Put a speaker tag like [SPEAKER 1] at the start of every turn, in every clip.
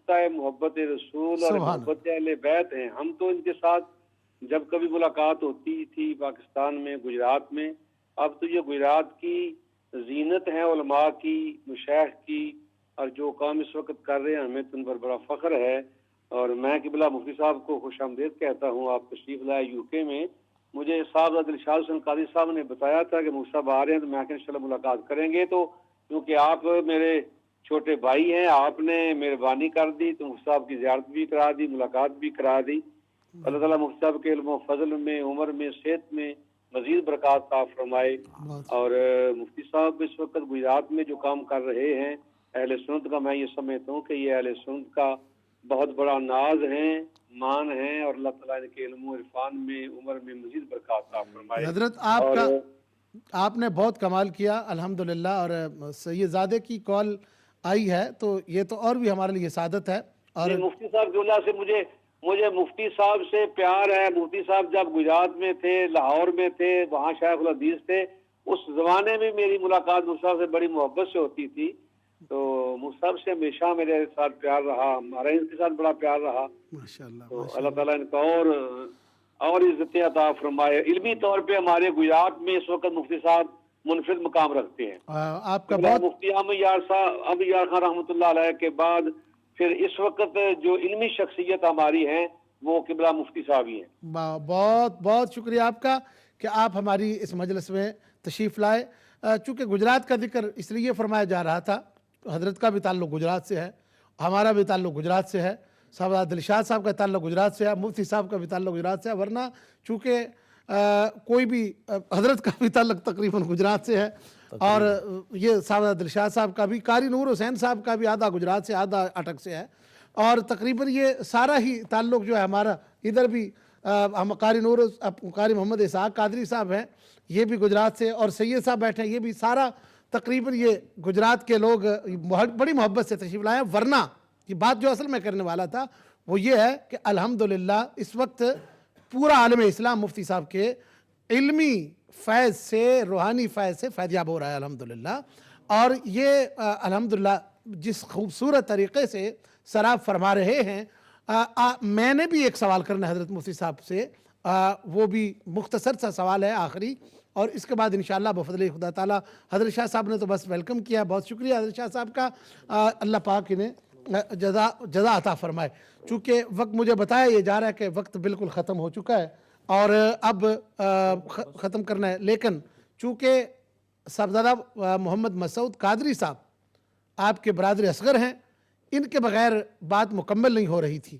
[SPEAKER 1] نقطۂ محبت رسول اور
[SPEAKER 2] سبحان
[SPEAKER 1] محبت اہل بیت ہیں. ہم تو ان کے ساتھ جب کبھی ملاقات ہوتی تھی پاکستان میں، گجرات میں، اب تو یہ گجرات کی زینت ہے علماء کی، مشائخ کی، اور جو کام اس وقت کر رہے ہیں ہمیں تو ان پر بڑا فخر ہے. اور میں قبلہ مفتی صاحب کو خوش آمدید کہتا ہوں. آپ تشریف لائے یو کے میں. مجھے صاحب دلشاد حسین قادری صاحب نے بتایا تھا کہ مفتی صاحب آ رہے ہیں تو میں کہ انشاءاللہ ملاقات کریں گے. تو کیونکہ آپ میرے چھوٹے بھائی ہیں، آپ نے مہربانی کر دی تو مفتی صاحب کی زیارت بھی کرا دی، ملاقات بھی کرا دی. اللہ تعالیٰ مفتی صاحب کے علم و فضل میں، عمر میں، صحت میں مزید برکات عطا فرمائے. اور مفتی صاحب اس وقت گجرات میں جو کام کر رہے ہیں اہل سنت کا، میں یہ سمجھتا ہوں کہ یہ اہل سنت کا بہت بڑا ناز ہیں، مان ہیں، اور اللہ تعالیٰ ان کے علم و عرفان میں، عمر میں مزید برکات عطا فرمائے.
[SPEAKER 2] حضرت آپ نے بہت کمال کیا الحمدللہ. اور سید زادے کی کال آئی ہے تو یہ تو اور بھی ہمارے لیے سعادت ہے. اور
[SPEAKER 1] مفتی صاحب کی وجہ سے مجھے مفتی صاحب سے پیار ہے. مفتی صاحب جب گجرات میں تھے، لاہور میں تھے، وہاں شیخ الحدیث تھے، اس زمانے میں میری ملاقات مفتی صاحب سے بڑی محبت سے ہوتی تھی. تو مفتی صاحب سے ہمیشہ میرے ساتھ پیار رہا، ہمارا ان کے ساتھ بڑا پیار رہا.
[SPEAKER 2] ماشاءاللہ
[SPEAKER 1] تو اللہ تعالیٰ ان کا اور عزتیں عطا فرمائے. علمی طور پہ ہمارے گجرات میں اس وقت مفتی صاحب منفرد مقام رکھتے ہیں.
[SPEAKER 2] آپ کا بہت
[SPEAKER 1] مفتی احمد یار صاحب، اب یار خان رحمۃ اللہ علیہ کے بعد پھر اس وقت جو علمی شخصیت ہماری ہیں وہ قبلہ مفتی صاحب ہی ہیں.
[SPEAKER 2] بہت بہت شکریہ آپ کا کہ آپ ہماری اس مجلس میں تشریف لائے. چونکہ گجرات کا ذکر اس لیے فرمایا جا رہا تھا، حضرت کا بھی تعلق گجرات سے ہے، ہمارا بھی تعلق گجرات سے ہے، صاحب دلشاد صاحب کا تعلق گجرات سے ہے، مفتی صاحب کا بھی تعلق گجرات سے ہے. ورنہ چونکہ کوئی بھی حضرت کا بھی تعلق تقریباً گجرات سے ہے، اور یہ صاحب دلشاد صاحب کا بھی، قاری نور حسین صاحب کا بھی آدھا گجرات سے آدھا اٹک سے ہے. اور تقریباً یہ سارا ہی تعلق جو ہے ہمارا ادھر بھی، ہم قاری محمد اسحاق قادری صاحب ہیں، یہ بھی گجرات سے، اور سید صاحب بیٹھے ہیں، یہ بھی سارا تقریباً یہ گجرات کے لوگ بڑی محبت سے تشریف لائے ہیں. ورنہ یہ بات جو اصل میں کرنے والا تھا وہ یہ ہے کہ الحمدللہ اس وقت پورا عالم اسلام مفتی صاحب کے علمی فیض سے، روحانی فیض سے فیضیاب ہو رہا ہے الحمدللہ. اور یہ الحمدللہ جس خوبصورت طریقے سے سراب فرما رہے ہیں. میں نے بھی ایک سوال کرنا ہے حضرت مفتی صاحب سے، وہ بھی مختصر سا سوال ہے آخری، اور اس کے بعد انشاءاللہ بفضل خدا تعالیٰ. حضرت شاہ صاحب نے تو بس ویلکم کیا، بہت شکریہ حضرت شاہ صاحب کا. اللہ پاک انہیں جزا عطا فرمائے. چونکہ وقت مجھے بتایا یہ جا رہا ہے کہ وقت بالکل ختم ہو چکا ہے اور اب ختم کرنا ہے. لیکن چونکہ صاحبزادہ محمد مسعود قادری صاحب آپ کے برادر اصغر ہیں، ان کے بغیر بات مکمل نہیں ہو رہی تھی،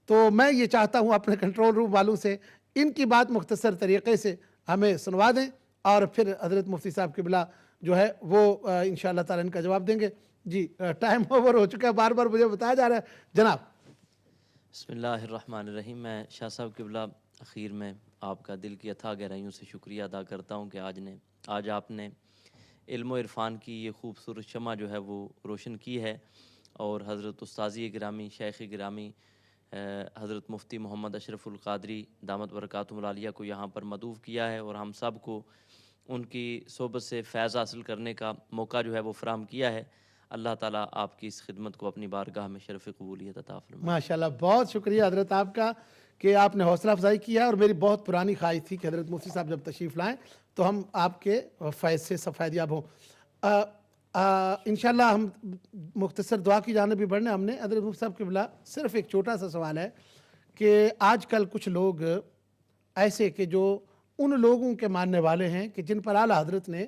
[SPEAKER 2] تو میں یہ چاہتا ہوں اپنے کنٹرول روم والوں سے ان کی بات مختصر طریقے سے ہمیں سنوا دیں، اور پھر حضرت مفتی صاحب قبلہ جو ہے وہ انشاءاللہ تعالیٰ ان کا جواب دیں گے. جی ٹائم اوور ہو چکا ہے، بار بار مجھے بتایا جا رہا ہے. جناب
[SPEAKER 3] بسم اللہ الرحمن الرحیم. میں شاہ صاحب قبلہ اخیر میں آپ کا دل کی اتھاہ گہرائیوں سے شکریہ ادا کرتا ہوں کہ آج آپ نے علم و عرفان کی یہ خوبصورت شمع جو ہے وہ روشن کی ہے، اور حضرت استاذی گرامی، شیخ گرامی حضرت مفتی محمد اشرف القادری دامت برکاتہم العالیہ کو یہاں پر مدعو کیا ہے، اور ہم سب کو ان کی صحبت سے فیض حاصل کرنے کا موقع جو ہے وہ فراہم کیا ہے. اللہ تعالیٰ آپ کی اس خدمت کو اپنی بارگاہ میں شرف قبولیت عطا فرمائے.
[SPEAKER 2] ماشاءاللہ بہت شکریہ حضرت آپ کا کہ آپ نے حوصلہ افزائی کیا. اور میری بہت پرانی خواہش تھی کہ حضرت مفتی صاحب جب تشریف لائیں تو ہم آپ کے فیض سے سب فیضیاب ہوں. انشاءاللہ ہم مختصر دعا کی جانب بھی بڑھنے. ہم نے حضرت مفتی صاحب قبلہ صرف ایک چھوٹا سا سوال ہے کہ آج کل کچھ لوگ ایسے کہ جو ان لوگوں کے ماننے والے ہیں کہ جن پر اعلیٰ حضرت نے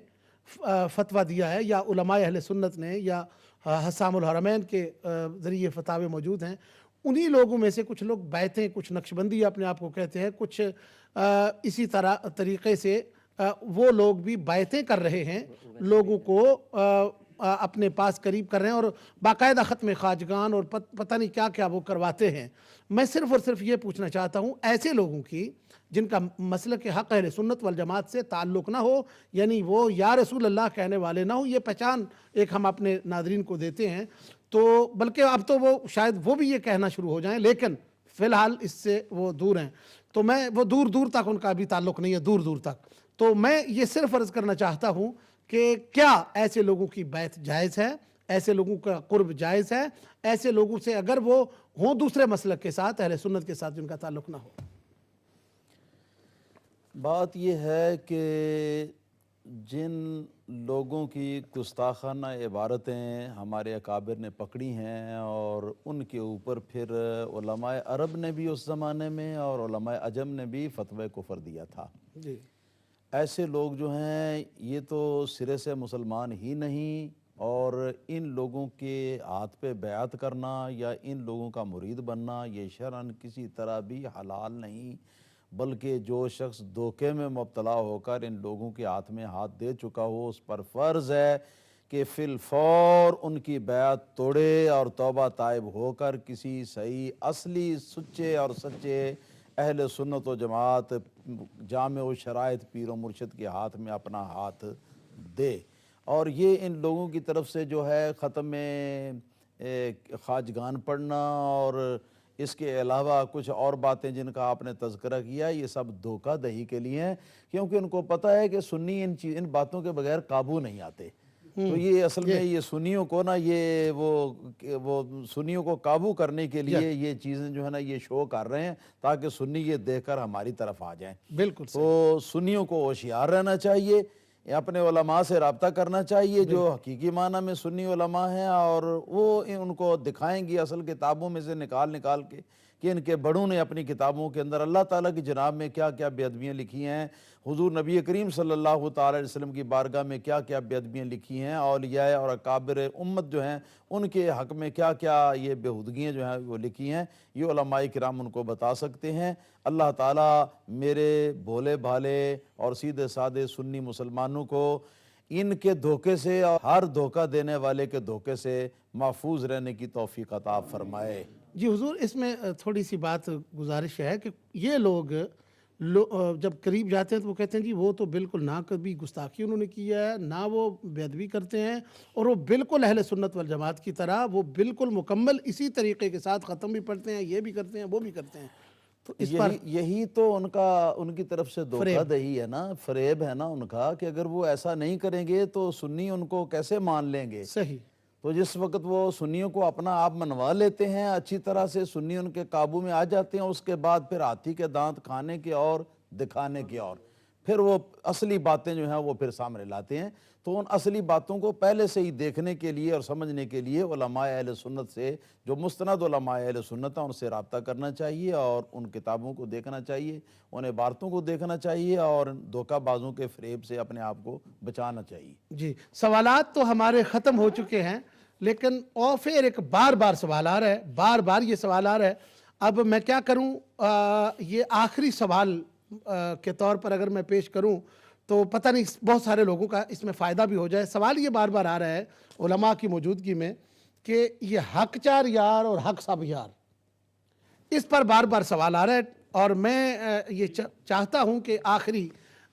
[SPEAKER 2] فتویٰ دیا ہے، یا علماء اہل سنت نے، یا حسام الحرمین کے ذریعے فتاوے موجود ہیں، انہی لوگوں میں سے کچھ لوگ بیعتیں، کچھ نقشبندی اپنے آپ کو کہتے ہیں، کچھ اسی طریقے سے وہ لوگ بھی بیعتیں کر رہے ہیں، لوگوں کو اپنے پاس قریب کر رہے ہیں، اور باقاعدہ ختم خواجگان اور پتہ نہیں کیا کیا وہ کرواتے ہیں. میں صرف اور صرف یہ پوچھنا چاہتا ہوں ایسے لوگوں کی جن کا مسلک حق اہل سنت والجماعت سے تعلق نہ ہو، یعنی وہ یا رسول اللہ کہنے والے نہ ہوں، یہ پہچان ایک ہم اپنے ناظرین کو دیتے ہیں، تو بلکہ اب تو وہ شاید وہ بھی یہ کہنا شروع ہو جائیں، لیکن فی الحال اس سے وہ دور ہیں. تو میں وہ دور دور تک ان کا بھی تعلق نہیں ہے، دور دور تک. تو میں یہ صرف عرض کرنا چاہتا ہوں کہ کیا ایسے لوگوں کی بیعت جائز ہے، ایسے لوگوں کا قرب جائز ہے، ایسے لوگوں سے اگر وہ ہوں دوسرے مسلک کے ساتھ، اہل سنت کے ساتھ جن کا تعلق نہ ہو؟
[SPEAKER 4] بات یہ ہے کہ جن لوگوں کی گستاخانہ عبارتیں ہمارے اکابر نے پکڑی ہیں اور ان کے اوپر پھر علماء عرب نے بھی اس زمانے میں اور علماء عجم نے بھی فتوی کفر دیا تھا،
[SPEAKER 2] جی
[SPEAKER 4] ایسے لوگ جو ہیں یہ تو سرے سے مسلمان ہی نہیں، اور ان لوگوں کے ہاتھ پہ بیعت کرنا یا ان لوگوں کا مرید بننا یہ شرعاً کسی طرح بھی حلال نہیں، بلکہ جو شخص دھوکے میں مبتلا ہو کر ان لوگوں کے ہاتھ میں ہاتھ دے چکا ہو اس پر فرض ہے کہ فی الفور ان کی بیعت توڑے اور توبہ تائب ہو کر کسی صحیح اصلی سچے اور سچے اہل سنت و جماعت جامع و شرائط پیر و مرشد کے ہاتھ میں اپنا ہاتھ دے۔ اور یہ ان لوگوں کی طرف سے جو ہے ختم خواجگان پڑھنا اور اس کے علاوہ کچھ اور باتیں جن کا آپ نے تذکرہ کیا، یہ سب دھوکہ دہی کے لیے ہیں، کیونکہ ان کو پتہ ہے کہ سنی ان باتوں کے بغیر قابو نہیں آتے۔ تو یہ اصل میں یہ سنیوں کو نا یہ وہ سنیوں کو قابو کرنے کے لیے یہ چیزیں جو ہے نا یہ شو کر رہے ہیں تاکہ سنی یہ دیکھ کر ہماری طرف آ جائیں۔
[SPEAKER 2] بالکل
[SPEAKER 4] تو سنیوں کو ہوشیار رہنا چاہیے، اپنے علماء سے رابطہ کرنا چاہیے جو حقیقی معنی میں سنی علماء ہیں، اور وہ ان کو دکھائیں گی اصل کتابوں میں سے نکال کے کہ ان کے بڑوں نے اپنی کتابوں کے اندر اللہ تعالیٰ کی جناب میں کیا کیا بے ادبیاں لکھی ہیں، حضور نبی کریم صلی اللہ تعالیٰ علیہ وسلم کی بارگاہ میں کیا کیا بے ادبیاں لکھی ہیں، اولیاء اور اکابر امت جو ہیں ان کے حق میں کیا کیا یہ بےہودگیاں جو ہیں وہ لکھی ہیں، یہ علماء کرام ان کو بتا سکتے ہیں۔ اللہ تعالیٰ میرے بھولے بھالے اور سیدھے سادے سنی مسلمانوں کو ان کے دھوکے سے اور ہر دھوکہ دینے والے کے دھوکے سے محفوظ رہنے کی توفیق عطا فرمائے۔
[SPEAKER 2] جی حضور، اس میں تھوڑی سی بات گزارش ہے کہ یہ لوگ جب قریب جاتے ہیں تو وہ کہتے ہیں جی وہ تو بالکل نہ کبھی گستاخی انہوں نے کیا ہے، نہ وہ بے ادبی کرتے ہیں، اور وہ بالکل اہل سنت والجماعت کی طرح وہ بالکل مکمل اسی طریقے کے ساتھ ختم بھی پڑھتے ہیں، یہ بھی کرتے ہیں وہ بھی کرتے ہیں۔ تو اس پر
[SPEAKER 4] یہی تو ان کی طرف سے دھوکہ دہی ہے نا، فریب ہے نا ان کا، کہ اگر وہ ایسا نہیں کریں گے تو سنی ان کو کیسے مان لیں گے؟
[SPEAKER 2] صحیح۔
[SPEAKER 4] تو جس وقت وہ سنیوں کو اپنا آپ منوا لیتے ہیں اچھی طرح سے، سنی ان کے قابو میں آ جاتے ہیں، اس کے بعد پھر ہاتھی کے دانت کھانے کے اور دکھانے کے اور پھر وہ اصلی باتیں جو ہیں وہ پھر سامنے لاتے ہیں۔ تو ان اصلی باتوں کو پہلے سے ہی دیکھنے کے لیے اور سمجھنے کے لیے علماء اہل سنت سے، جو مستند علماء اہل سنت ہیں، ان سے رابطہ کرنا چاہیے اور ان کتابوں کو دیکھنا چاہیے، ان عبارتوں کو دیکھنا چاہیے اور دھوکہ بازوں کے فریب سے اپنے آپ کو بچانا چاہیے۔
[SPEAKER 2] جی، سوالات تو ہمارے ختم ہو چکے ہیں، لیکن اور پھر ایک بار سوال آ رہا ہے، بار یہ سوال آ رہا ہے۔ اب میں کیا کروں، یہ آخری سوال کے طور پر اگر میں پیش کروں تو پتہ نہیں بہت سارے لوگوں کا اس میں فائدہ بھی ہو جائے۔ سوال یہ بار آ رہا ہے علماء کی موجودگی میں کہ یہ حق چار یار اور حق سب یار، اس پر بار سوال آ رہا ہے، اور میں یہ چاہتا ہوں کہ آخری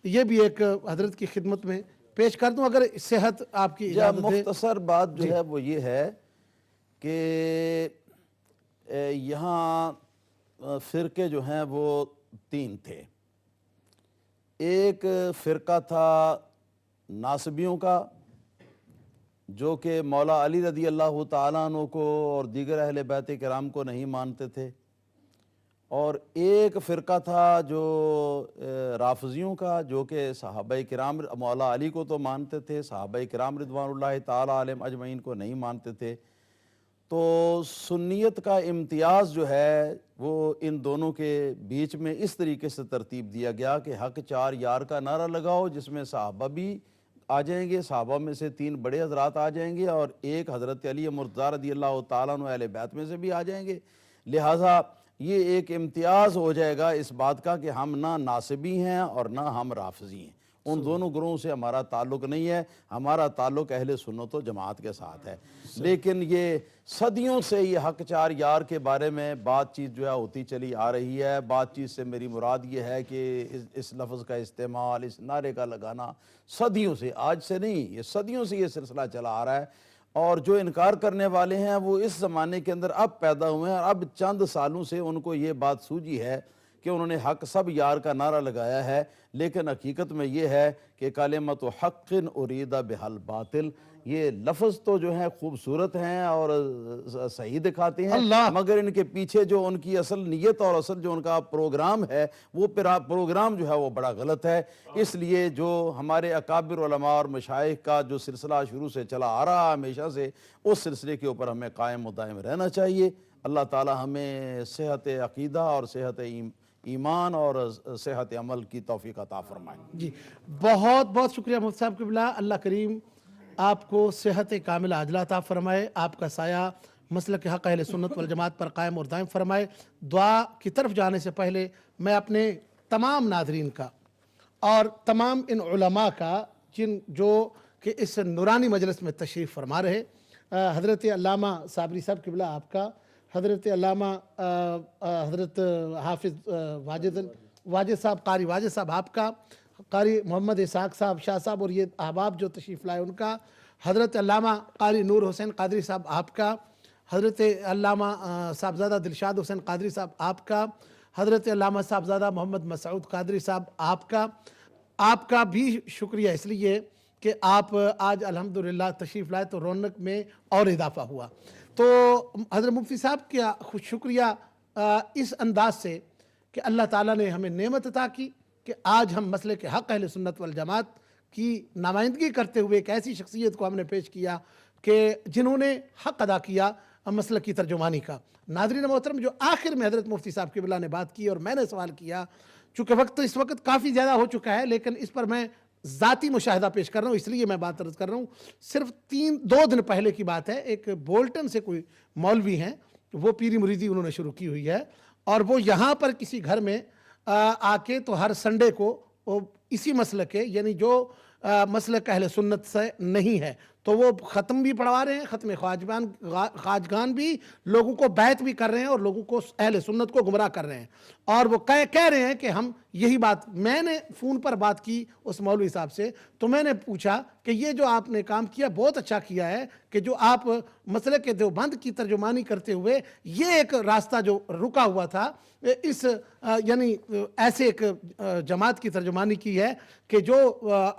[SPEAKER 2] یہ بھی ایک حضرت کی خدمت میں پیش کر دوں اگر صحت آپ کی اجازت دے۔
[SPEAKER 4] مختصر بات جو ہے وہ یہ ہے کہ یہاں فرقے جو ہیں وہ 3 تھے۔ ایک فرقہ تھا ناصبیوں کا، جو کہ مولا علی رضی اللہ تعالیٰ عنہ کو اور دیگر اہل بیت کرام کو نہیں مانتے تھے، اور ایک فرقہ تھا جو رافضیوں کا، جو کہ صحابہ کرام مولا علی کو تو مانتے تھے، صحابہ کرام رضوان اللہ تعالیٰ علیہم اجمعین کو نہیں مانتے تھے۔ تو سنیت کا امتیاز جو ہے وہ ان دونوں کے بیچ میں اس طریقے سے ترتیب دیا گیا کہ حق چار یار کا نعرہ لگاؤ، جس میں صحابہ بھی آ جائیں گے، صحابہ میں سے 3 بڑے حضرات آ جائیں گے، اور ایک حضرت علی مرتضیٰ رضی اللہ تعالیٰ عنہ اہل بیت میں سے بھی آ جائیں گے۔ لہٰذا یہ ایک امتیاز ہو جائے گا اس بات کا کہ ہم نہ ناصبی ہیں اور نہ ہم رافضی ہیں، ان دونوں گروہوں سے ہمارا تعلق نہیں ہے، ہمارا تعلق اہل سنت و جماعت کے ساتھ ہے۔ لیکن یہ صدیوں سے یہ حق چار یار کے بارے میں بات چیت جو ہے ہوتی چلی آ رہی ہے۔ بات چیت سے میری مراد یہ ہے کہ اس لفظ کا استعمال، اس نعرے کا لگانا صدیوں سے، آج سے نہیں، یہ صدیوں سے یہ سلسلہ چلا آ رہا ہے، اور جو انکار کرنے والے ہیں وہ اس زمانے کے اندر اب پیدا ہوئے ہیں، اور اب چند سالوں سے ان کو یہ بات سوجھی ہے کہ انہوں نے حق سب یار کا نعرہ لگایا ہے، لیکن حقیقت میں یہ ہے کہ کلمۃ حق ارید بہل باطل، یہ لفظ تو جو ہیں خوبصورت ہیں اور صحیح دکھاتے ہیں، مگر ان کے پیچھے جو ان کی اصل نیت اور اصل جو ان کا پروگرام ہے وہ پروگرام جو ہے وہ بڑا غلط ہے۔ اس لیے جو ہمارے اکابر علماء اور مشائخ کا جو سلسلہ شروع سے چلا آ رہا ہمیشہ سے، اس سلسلے کے اوپر ہمیں قائم و دائم رہنا چاہیے۔ اللہ تعالی ہمیں صحت عقیدہ اور صحت ایمان اور صحت عمل کی توفیق عطا فرمائے۔
[SPEAKER 2] جی بہت بہت شکریہ مفتی صاحب قبلہ، اللہ کریم آپ کو صحت کاملہ عاجلہ عطا فرمائے، آپ کا سایہ مسلک حق اہل سنت والجماعت پر قائم اور دائم فرمائے۔ دعا کی طرف جانے سے پہلے میں اپنے تمام ناظرین کا اور تمام ان علماء کا جو کہ اس نورانی مجلس میں تشریف فرما رہے، حضرت علامہ صابری صاحب قبلہ آپ کا، حضرت علامہ حضرت حافظ واجد صاحب، قاری واجد صاحب آپ کا، قاری محمد اسحاق صاحب شاہ صاحب اور یہ احباب جو تشریف لائے ان کا، حضرت علامہ قاری نور حسین قادری صاحب آپ کا، حضرت علامہ صاحبزادہ دلشاد حسین قادری صاحب آپ کا، حضرت علامہ صاحبزادہ محمد مسعود قادری صاحب آپ کا بھی شکریہ، اس لیے کہ آپ آج الحمدللہ تشریف لائے تو رونق میں اور اضافہ ہوا۔ تو حضرت مفتی صاحب کا شکریہ اس انداز سے کہ اللہ تعالیٰ نے ہمیں نعمت عطا کی کہ آج ہم مسلک حق اہل سنت والجماعت کی نمائندگی کرتے ہوئے ایک ایسی شخصیت کو ہم نے پیش کیا کہ جنہوں نے حق ادا کیا مسلک کی ترجمانی کا۔ ناظرین محترم، جو آخر میں حضرت مفتی صاحب قبلہ نے بات کی اور میں نے سوال کیا، چونکہ وقت اس وقت کافی زیادہ ہو چکا ہے لیکن اس پر میں ذاتی مشاہدہ پیش کر رہا ہوں، اس لیے میں بات عرض کر رہا ہوں۔ صرف 2 دن پہلے کی بات ہے، ایک بولٹن سے کوئی مولوی ہیں، وہ پیری مریدی انہوں نے شروع کی ہوئی ہے اور وہ یہاں پر کسی گھر میں آ کے تو ہر سنڈے کو اسی مسلک کے، یعنی جو مسلک اہل سنت سے نہیں ہے، تو وہ ختم بھی پڑھوا رہے ہیں، ختم خواجگان بھی، لوگوں کو بیعت بھی کر رہے ہیں اور لوگوں کو اہل سنت کو گمراہ کر رہے ہیں، اور وہ کہہ رہے ہیں کہ ہم یہی بات، میں نے فون پر بات کی اس مولوی صاحب سے تو میں نے پوچھا کہ یہ جو آپ نے کام کیا بہت اچھا کیا ہے کہ جو آپ مسلک دیوبند کی ترجمانی کرتے ہوئے یہ ایک راستہ جو رکا ہوا تھا، اس یعنی ایسے ایک جماعت کی ترجمانی کی ہے کہ جو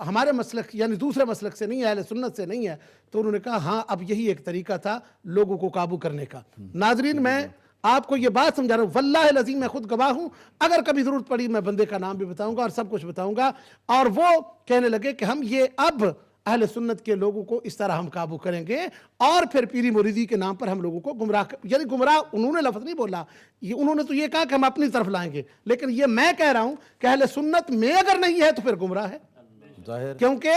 [SPEAKER 2] ہمارے مسلک یعنی دوسرے مسلک سے نہیں ہے، اہل سنت سے نہیں ہے، تو انہوں نے کہا ہاں اب یہی ایک طریقہ تھا لوگوں کو قابو کرنے کا۔ ناظرین، میں آپ کو یہ بات سمجھا رہا ہوں، واللہ العظیم میں خود گواہ ہوں، اگر کبھی ضرورت پڑی میں بندے کا نام بھی بتاؤں گا اور سب کچھ بتاؤں گا، اور وہ کہنے لگے کہ ہم یہ اب اہل سنت کے لوگوں کو اس طرح ہم قابو کریں گے، اور پھر پیری مریدی کے نام پر ہم لوگوں کو گمراہ یعنی گمراہ انہوں نے لفظ نہیں بولا، انہوں نے تو یہ کہا کہ ہم اپنی طرف لائیں گے، لیکن یہ میں کہہ رہا ہوں کہ اہل سنت میں اگر نہیں ہے تو پھر گمراہ ہے، کیونکہ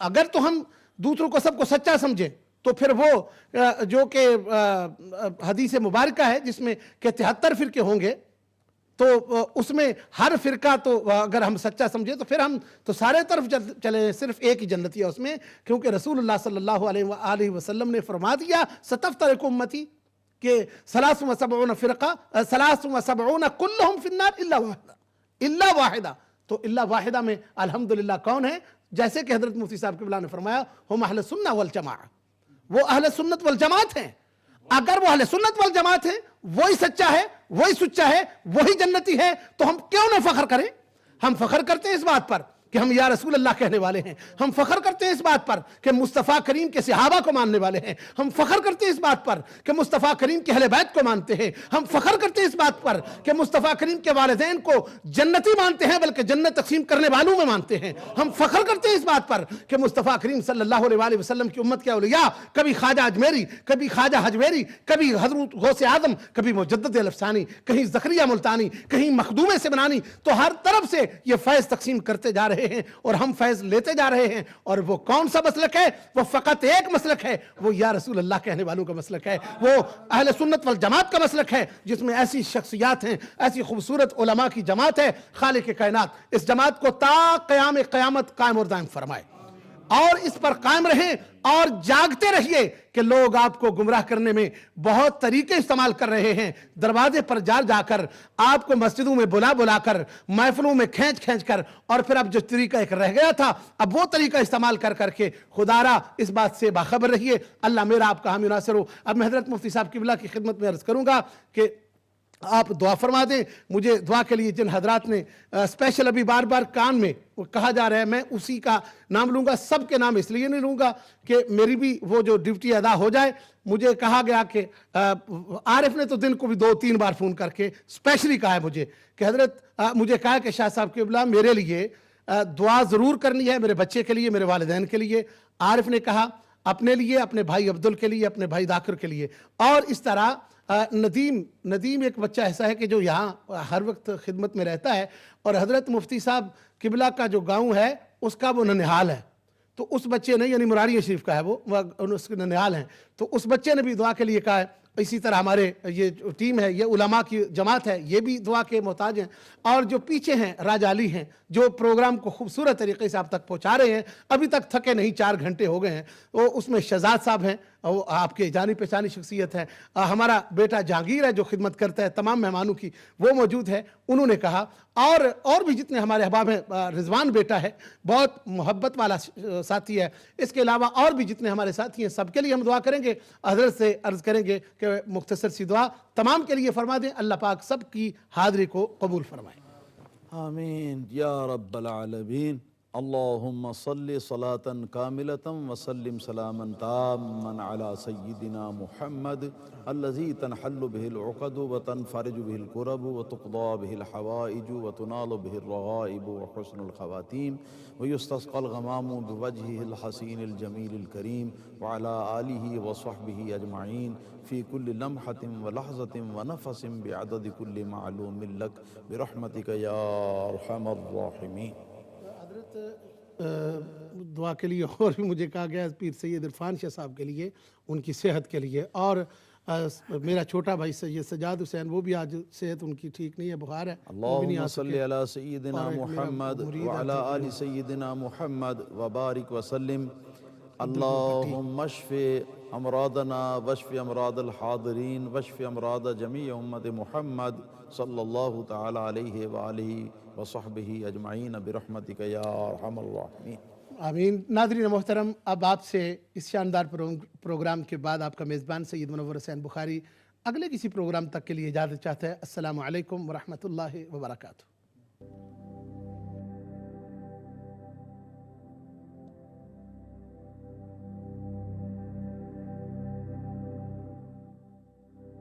[SPEAKER 2] اگر تو ہم دوسروں کو سب کو سچا سمجھیں تو پھر وہ جو کہ حدیث مبارکہ ہے جس میں کہ 73 فرقے ہوں گے، تو اس میں ہر فرقہ تو اگر ہم سچا سمجھیں تو پھر ہم تو سارے طرف چلے، صرف ایک ہی جنتی ہے اس میں، کیونکہ رسول اللہ صلی اللہ علیہ وآلہ وسلم نے فرما دیا ستفترق امتی کہ 73 فرقہ 73 کلہم فی النار الا واحدہ، تو الا واحدہ میں الحمدللہ کون ہے؟ جیسے کہ حضرت مفتی صاحب قبلہ نے فرمایا ہم اہل سنہ والجماعہ، وہ اہل سنت والجماعت ہیں۔ اگر وہ اہل سنت والجماعت ہیں، وہی سچا ہے، وہی سچا ہے، وہی جنتی ہے، تو ہم کیوں نہ فخر کریں؟ ہم فخر کرتے ہیں اس بات پر کہ ہم یا رسول اللہ کہنے والے ہیں، ہم فخر کرتے ہیں اس بات پر کہ مصطفیٰ کریم کے صحابہ کو ماننے والے ہیں، ہم فخر کرتے ہیں اس بات پر کہ مصطفیٰ کریم کے اہل بیت کو مانتے ہیں، ہم فخر کرتے ہیں اس بات پر کہ مصطفیٰ کریم کے والدین کو جنتی مانتے ہیں بلکہ جنت تقسیم کرنے والوں میں مانتے ہیں، ہم فخر کرتے ہیں اس بات پر کہ مصطفیٰ کریم صلی اللہ علیہ وآلہ وسلم کی امت کے اولیاء، کبھی خواجہ اجمیری، کبھی خواجہ حجویری، کبھی حضرت غوث اعظم، کبھی مجدد الافسانی، کہیں زکریا ملتانی، کہیں مخدوم سمنانی، تو ہر طرف سے یہ فیض تقسیم کرتے جا رہے ہیں اور ہم فیض لیتے جا رہے ہیں، اور وہ کون سا مسلک ہے؟ وہ فقط ایک مسلک ہے، وہ یا رسول اللہ کہنے والوں کا مسلک ہے، وہ اہل سنت والجماعت کا مسلک ہے، جس میں ایسی شخصیات ہیں، ایسی خوبصورت علماء کی جماعت ہے۔ خالق کائنات اس جماعت کو تا قیام قیامت قائم اور دائم فرمائے، اور اس پر قائم رہیں اور جاگتے رہیے کہ لوگ آپ کو گمراہ کرنے میں بہت طریقے استعمال کر رہے ہیں، دروازے پر جا کر، آپ کو مسجدوں میں بلا کر، محفلوں میں کھینچ کر، اور پھر اب جو طریقہ ایک رہ گیا تھا اب وہ طریقہ استعمال کر کے خدا را اس بات سے باخبر رہیے۔ اللہ میرا آپ کا حامی ناصر ہو۔ اب میں حضرت مفتی صاحب قبلہ کی خدمت میں عرض کروں گا کہ آپ دعا فرما دیں مجھے دعا کے لیے جن حضرات نے اسپیشل ابھی بار بار کان میں وہ کہا جا رہا ہے، میں اسی کا نام لوں گا، سب کے نام اس لیے نہیں لوں گا کہ میری بھی وہ جو ڈیوٹی ادا ہو جائے۔ مجھے کہا گیا کہ عارف نے تو دن کو بھی 2-3 بار فون کر کے اسپیشلی کہا ہے مجھے کہ حضرت مجھے کہا کہ شاہ صاحب قبلہ میرے لیے دعا ضرور کرنی ہے، میرے بچے کے لیے، میرے والدین کے لیے۔ عارف نے کہا اپنے لیے، اپنے بھائی عبدل کے لیے، اپنے بھائی ذاکر کے لیے، اور اس طرح ندیم ایک بچہ ایسا ہے کہ جو یہاں ہر وقت خدمت میں رہتا ہے، اور حضرت مفتی صاحب قبلہ کا جو گاؤں ہے اس کا وہ ننہال ہے، تو اس بچے نے، یعنی مراری شریف کا ہے وہ اس کے ننہال ہیں، تو اس بچے نے بھی دعا کے لیے کہا ہے۔ اسی طرح ہمارے یہ جو ٹیم ہے، یہ علماء کی جماعت ہے، یہ بھی دعا کے محتاج ہیں، اور جو پیچھے ہیں راج علی ہیں جو پروگرام کو خوبصورت طریقے سے آپ تک پہنچا رہے ہیں، ابھی تک تھکے نہیں، 4 گھنٹے ہو گئے ہیں۔ وہ اس میں شہزاد صاحب ہیں، وہ آپ کے جانی پہچانی شخصیت ہے، ہمارا بیٹا جہانگیر ہے جو خدمت کرتا ہے تمام مہمانوں کی، وہ موجود ہے۔ انہوں نے کہا اور بھی جتنے ہمارے احباب ہیں، رضوان بیٹا ہے بہت محبت والا ساتھی ہے، اس کے علاوہ اور بھی جتنے ہمارے ساتھی ہیں سب کے لیے ہم دعا کریں گے۔ حضرت سے عرض کریں گے کہ مختصر سی دعا تمام کے لیے فرما دیں، اللہ پاک سب کی حاضری کو قبول فرمائے۔
[SPEAKER 4] آمین یا رب العالمین۔ اللہم صلی صلاة کاملة وسلم سلاما تاما على سیدنا محمد الذي تنحل به العقد وتنفرج به الكرب وتقضى به الحوائج وتنال به الرغائب وحسن الخواتيم ويستسقى الغمام بوجهه الحسين الجميل الكريم وعلى آله وصحبه أجمعين في كل لمحة ولحظة ونفس بعدد كل معلوم لك برحمتك يا أرحم الراحمين۔
[SPEAKER 2] دعا کے لیے اور بھی مجھے کہا گیا پیر سید عرفان شاہ صاحب کے لیے، ان کی صحت کے لیے، اور میرا چھوٹا بھائی سید سجاد حسین، وہ بھی آج صحت ان کی ٹھیک نہیں ہے، بخار ہے،
[SPEAKER 4] اللہم صلی علی سیدنا محمد وعلی آل سیدنا محمد وبارک وسلم۔ اللہم اشف امراضنا واشف امراض الحاضرین واشف امراض جمیع امت محمد صلی اللہ تعالی علیہ وآلہ وصحبہ اجمعین برحمتک یا ارحم الراحمین۔
[SPEAKER 2] آمین۔ ناظرین محترم، اب آپ سے اس شاندار پروگرام کے بعد آپ کا میزبان سید منور حسین بخاری اگلے کسی پروگرام تک کے لیے اجازت چاہتا ہے۔ السلام علیکم ورحمۃ اللہ وبرکاتہ۔